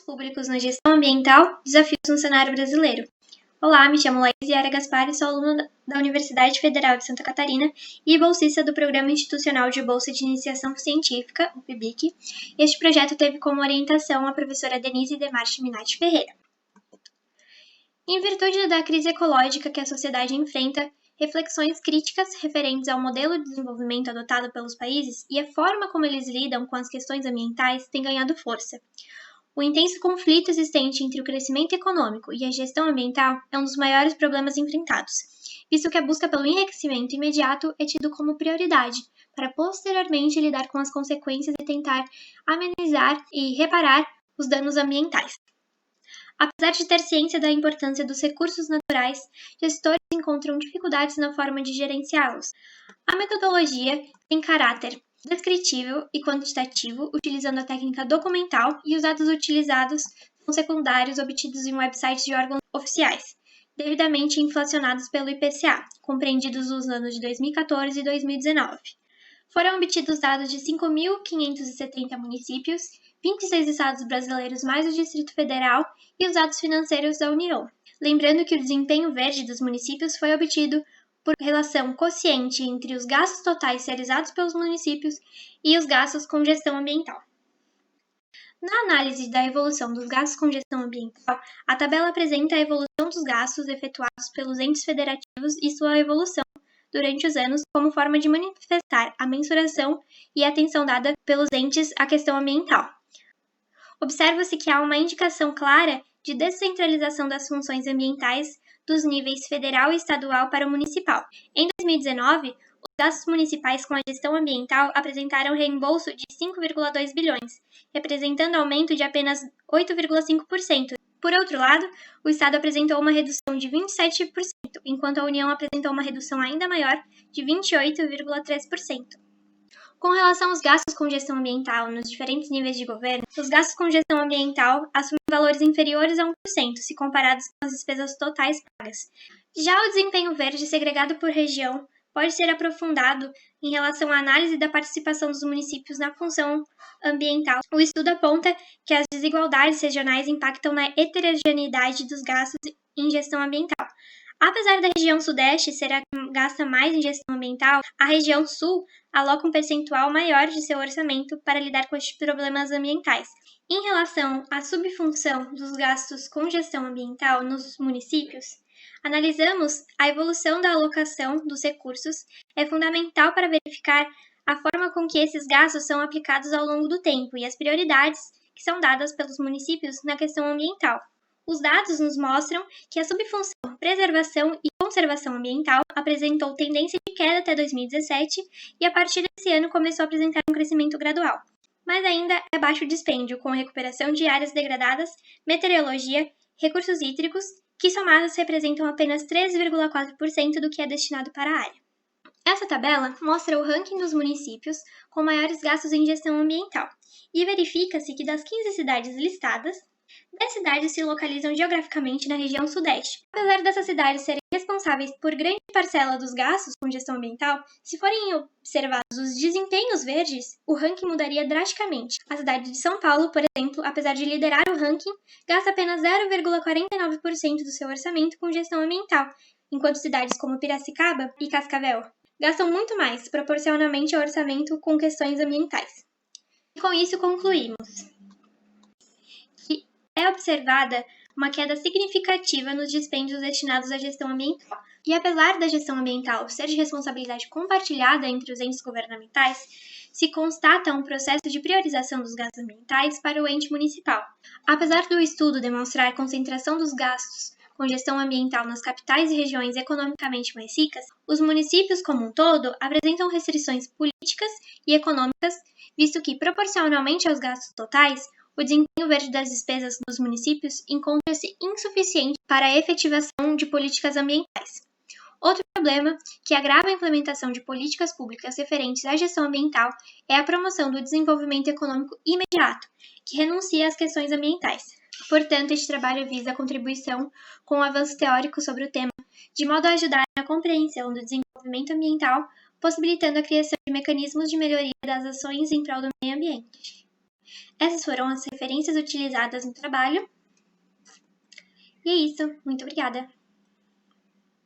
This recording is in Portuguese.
públicos na gestão ambiental, desafios no cenário brasileiro. Olá, me chamo Laís Yara Gaspar e sou aluna da Universidade Federal de Santa Catarina e bolsista do Programa Institucional de Bolsa de Iniciação Científica, o PIBIC. Este projeto teve como orientação a professora Denise Demarche Minati Ferreira. Em virtude da crise ecológica que a sociedade enfrenta, reflexões críticas referentes ao modelo de desenvolvimento adotado pelos países e a forma como eles lidam com as questões ambientais têm ganhado força. O intenso conflito existente entre o crescimento econômico e a gestão ambiental é um dos maiores problemas enfrentados, visto que a busca pelo enriquecimento imediato é tido como prioridade, para posteriormente lidar com as consequências e tentar amenizar e reparar os danos ambientais. Apesar de ter ciência da importância dos recursos naturais, gestores encontram dificuldades na forma de gerenciá-los. A metodologia tem caráter descritivo e quantitativo, utilizando a técnica documental, e os dados utilizados são secundários obtidos em websites de órgãos oficiais, devidamente inflacionados pelo IPCA, compreendidos nos anos de 2014 e 2019. Foram obtidos dados de 5.570 municípios, 26 estados brasileiros mais o Distrito Federal e os dados financeiros da União. Lembrando que o desempenho verde dos municípios foi obtido por relação quociente entre os gastos totais realizados pelos municípios e os gastos com gestão ambiental. Na análise da evolução dos gastos com gestão ambiental, a tabela apresenta a evolução dos gastos efetuados pelos entes federativos e sua evolução durante os anos como forma de manifestar a mensuração e a atenção dada pelos entes à questão ambiental. Observa-se que há uma indicação clara de descentralização das funções ambientais dos níveis federal e estadual para o municipal. Em 2019, os gastos municipais com a gestão ambiental apresentaram reembolso de 5,2 bilhões, representando aumento de apenas 8,5%. Por outro lado, o Estado apresentou uma redução de 27%, enquanto a União apresentou uma redução ainda maior de 28,3%. Com relação aos gastos com gestão ambiental nos diferentes níveis de governo, os gastos com gestão ambiental assumem valores inferiores a 1% se comparados com as despesas totais pagas. Já o desempenho verde segregado por região pode ser aprofundado em relação à análise da participação dos municípios na função ambiental. O estudo aponta que as desigualdades regionais impactam na heterogeneidade dos gastos em gestão ambiental. Apesar da região sudeste ser a que gasta mais em gestão ambiental, a região sul aloca um percentual maior de seu orçamento para lidar com estes problemas ambientais. Em relação à subfunção dos gastos com gestão ambiental nos municípios, analisamos a evolução da alocação dos recursos. É fundamental para verificar a forma com que esses gastos são aplicados ao longo do tempo e as prioridades que são dadas pelos municípios na questão ambiental. Os dados nos mostram que a subfunção preservação e conservação ambiental apresentou tendência de queda até 2017 e a partir desse ano começou a apresentar um crescimento gradual. Mas ainda é baixo dispêndio, com recuperação de áreas degradadas, meteorologia, recursos hídricos, que somados representam apenas 13,4% do que é destinado para a área. Essa tabela mostra o ranking dos municípios com maiores gastos em gestão ambiental e verifica-se que das 15 cidades listadas, 10 cidades se localizam geograficamente na região sudeste. Apesar dessas cidades serem responsáveis por grande parcela dos gastos com gestão ambiental, se forem observados os desempenhos verdes, o ranking mudaria drasticamente. A cidade de São Paulo, por exemplo, apesar de liderar o ranking, gasta apenas 0,49% do seu orçamento com gestão ambiental, enquanto cidades como Piracicaba e Cascavel gastam muito mais, proporcionalmente ao orçamento com questões ambientais. E com isso concluímos que é observada uma queda significativa nos dispêndios destinados à gestão ambiental. E apesar da gestão ambiental ser de responsabilidade compartilhada entre os entes governamentais, se constata um processo de priorização dos gastos ambientais para o ente municipal. Apesar do estudo demonstrar concentração dos gastos com gestão ambiental nas capitais e regiões economicamente mais ricas, os municípios como um todo apresentam restrições políticas e econômicas, visto que, proporcionalmente aos gastos totais, o desempenho verde das despesas dos municípios encontra-se insuficiente para a efetivação de políticas ambientais. Outro problema que agrava a implementação de políticas públicas referentes à gestão ambiental é a promoção do desenvolvimento econômico imediato, que renuncia às questões ambientais. Portanto, este trabalho visa a contribuição com o avanço teórico sobre o tema, de modo a ajudar na compreensão do desenvolvimento ambiental, possibilitando a criação de mecanismos de melhoria das ações em prol do meio ambiente. Essas foram as referências utilizadas no trabalho. E é isso. Muito obrigada!